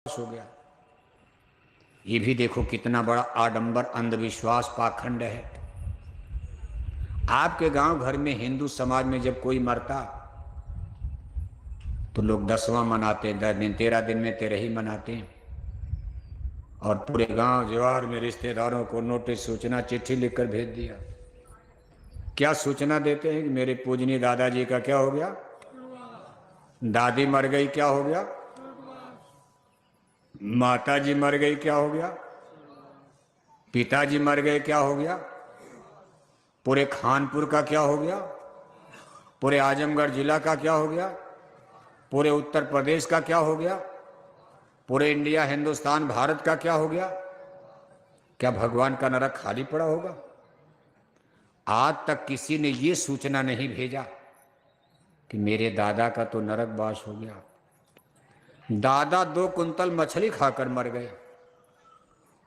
हो गया। ये भी देखो कितना बड़ा आडंबर अंधविश्वास पाखंड है। आपके गांव घर में हिंदू समाज में जब कोई मरता तो लोग 10वां मनाते, 10 दिन 13 दिन में 13 ही मनाते हैं और पूरे गांव जवार में रिश्तेदारों को नोटिस सूचना चिट्ठी लिखकर भेज दिया। क्या सूचना देते हैं कि मेरे पूजनीय दादाजी का क्या हो गया, दादी मर गई क्या हो गया, माताजी मर गई क्या हो गया, पिताजी मर गए क्या हो गया, पूरे खानपुर का क्या हो गया, पूरे आजमगढ़ जिला का क्या हो गया, पूरे उत्तर प्रदेश का क्या हो गया, पूरे इंडिया हिंदुस्तान भारत का क्या हो गया। क्या भगवान का नरक खाली पड़ा होगा? आज तक किसी ने ये सूचना नहीं भेजा कि मेरे दादा का तो नरकवास हो गया, दादा 2 कुंतल मछली खाकर मर गए,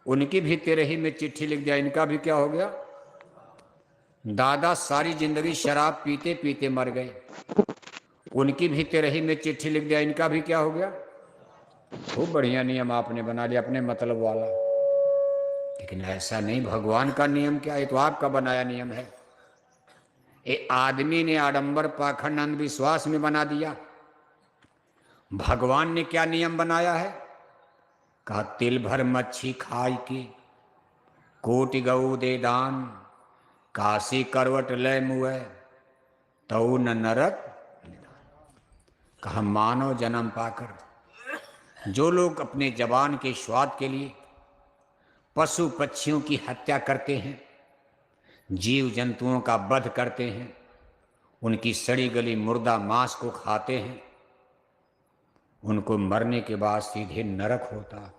उनकी भी 13 में चिट्ठी लिख दिया, इनका भी क्या हो गया। दादा सारी जिंदगी शराब पीते पीते मर गए, उनकी भी 13 में चिट्ठी लिख दिया, इनका भी क्या हो गया। खूब बढ़िया नियम आपने बना लिया अपने मतलब वाला, लेकिन ऐसा नहीं। भगवान का नियम क्या है, तो आपका बनाया नियम है। ये आदमी ने आडंबर पाखंड अंधविश्वास में बना दिया। भगवान ने क्या नियम बनाया है? कहा तिल भर मच्छी खाई की कोटि गऊ दे दान, काशी करवट लय मुए तऊ न नरक। कहा मानव जन्म पाकर जो लोग अपने जबान के स्वाद के लिए पशु पक्षियों की हत्या करते हैं, जीव जंतुओं का वध करते हैं, उनकी सड़ी गली मुर्दा मांस को खाते हैं, उनको मरने के बाद सीधे नरक होता।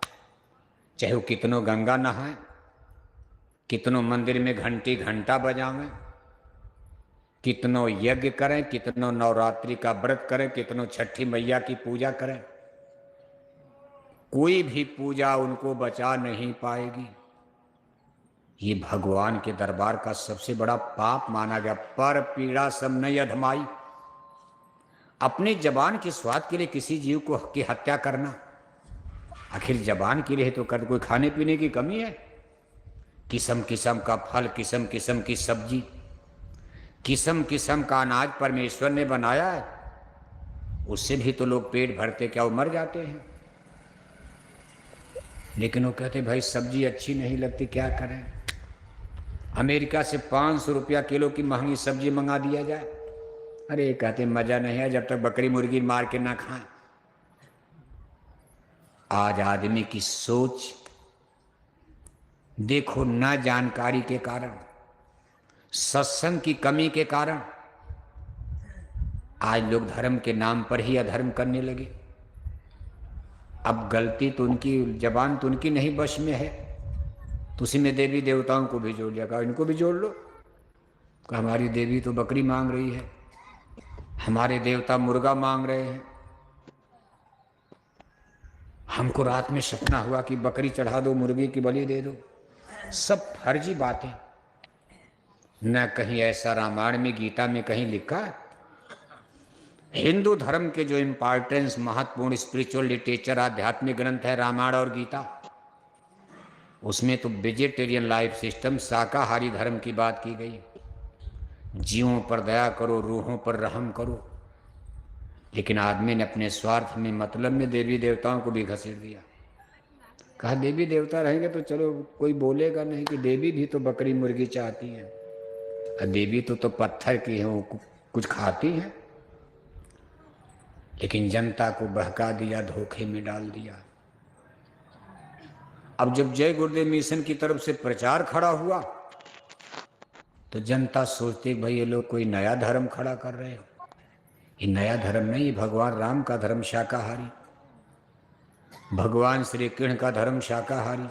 चाहे वो कितनों गंगा नहाए, कितनों मंदिर में घंटी घंटा बजावें, कितनों यज्ञ करें, कितनों नवरात्रि का व्रत करें, कितनों छठी मैया की पूजा करें, कोई भी पूजा उनको बचा नहीं पाएगी। ये भगवान के दरबार का सबसे बड़ा पाप माना गया। पर पीड़ा सब नहीं अधमाई, अपने जबान के स्वाद के लिए किसी जीव को की हत्या करना। आखिर जबान के लिए तो कर कोई खाने पीने की कमी है? किस्म किस्म का फल, किस्म किस्म की सब्जी, किस्म किस्म का अनाज परमेश्वर ने बनाया है, उससे भी तो लोग पेट भरते, क्या वो मर जाते हैं। लेकिन वो कहते भाई सब्जी अच्छी नहीं लगती, क्या करें। अमेरिका से 500 रुपया किलो की महंगी सब्जी मंगा दिया जाए, अरे कहते मजा नहीं है जब तक बकरी मुर्गी मार के ना खाएं। आज आदमी की सोच देखो, ना जानकारी के कारण, सत्संग की कमी के कारण आज लोग धर्म के नाम पर ही अधर्म करने लगे। अब गलती तो उनकी, जबान तो उनकी नहीं वश में है, तो उसी में देवी देवताओं को भी जोड़ लिया। कहा इनको भी जोड़ लो। कहा हमारी देवी तो बकरी मांग रही है, हमारे देवता मुर्गा मांग रहे हैं, हमको रात में सपना हुआ कि बकरी चढ़ा दो, मुर्गी की बलि दे दो। सब फर्जी बातें। न कहीं ऐसा रामायण में, गीता में कहीं लिखा है। हिंदू धर्म के जो इंपॉर्टेंस, महत्वपूर्ण स्पिरिचुअल लिटरेचर, आध्यात्मिक ग्रंथ है रामायण और गीता, उसमें तो वेजिटेरियन लाइफ सिस्टम, शाकाहारी धर्म की बात की गई। जीवों पर दया करो, रूहों पर रहम करो। लेकिन आदमी ने अपने स्वार्थ में, मतलब में देवी देवताओं को भी घसीट दिया। कहा देवी देवता रहेंगे तो चलो कोई बोलेगा नहीं कि देवी भी तो बकरी मुर्गी चाहती हैं, और देवी तो पत्थर की है, वो कुछ खाती हैं। लेकिन जनता को बहका दिया, धोखे में डाल दिया। अब जब जय गुरुदेव मिशन की तरफ से प्रचार खड़ा हुआ तो जनता सोचती भाई ये लोग कोई नया धर्म खड़ा कर रहे हो। ये नया धर्म नहीं, भगवान राम का धर्म शाकाहारी, भगवान श्री कृष्ण का धर्म शाकाहारी,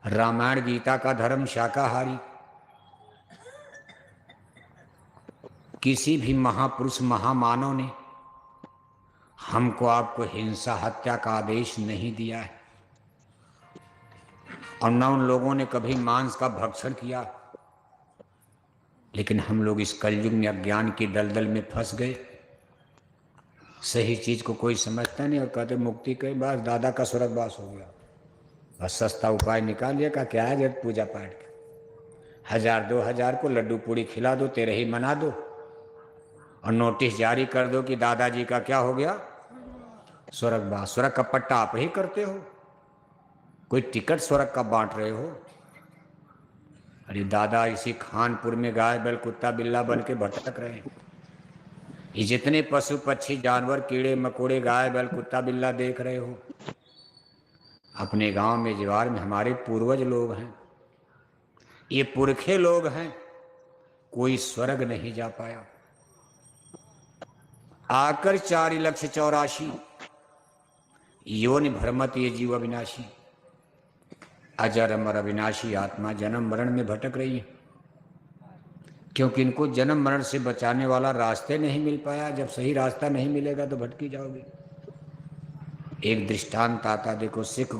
रामायण गीता का धर्म शाकाहारी। किसी भी महापुरुष महामानव ने हमको आपको हिंसा हत्या का आदेश नहीं दिया है, और न उन लोगों ने कभी मांस का भक्षण किया। लेकिन हम लोग इस कलयुग में अज्ञान की दलदल में फंस गए। सही चीज को कोई समझता नहीं और कहते मुक्ति के बाद दादा का स्वर्गवास हो गया। बस सस्ता उपाय निकाल लिया, का क्या है जब पूजा पाठ का 1000-2000 को लड्डू पूड़ी खिला दो, तेरे ही मना दो और नोटिस जारी कर दो कि दादाजी का क्या हो गया, स्वर्गवास। स्वर्ग का पट्टा आप ही करते हो, कोई टिकट स्वर्ग का बांट रहे हो। अरे दादा इसी खानपुर में गाय बैल कुत्ता बिल्ला बन के भटक रहे हैं। ये जितने पशु पक्षी जानवर कीड़े मकोड़े गाय बैल कुत्ता बिल्ला देख रहे हो, अपने गांव में जीवार में हमारे पूर्वज लोग हैं, ये पुरखे लोग हैं, कोई स्वर्ग नहीं जा पाया। आकर 4,84,00,000 योनि भ्रमत ये जीव अविनाशी, अजर अमर अविनाशी आत्मा जन्म मरण में भटक रही है, क्योंकि इनको जन्म मरण से बचाने वाला रास्ते नहीं मिल पाया। जब सही रास्ता नहीं मिलेगा तो भटकी जाओगे। एक दृष्टांत आता, देखो सिख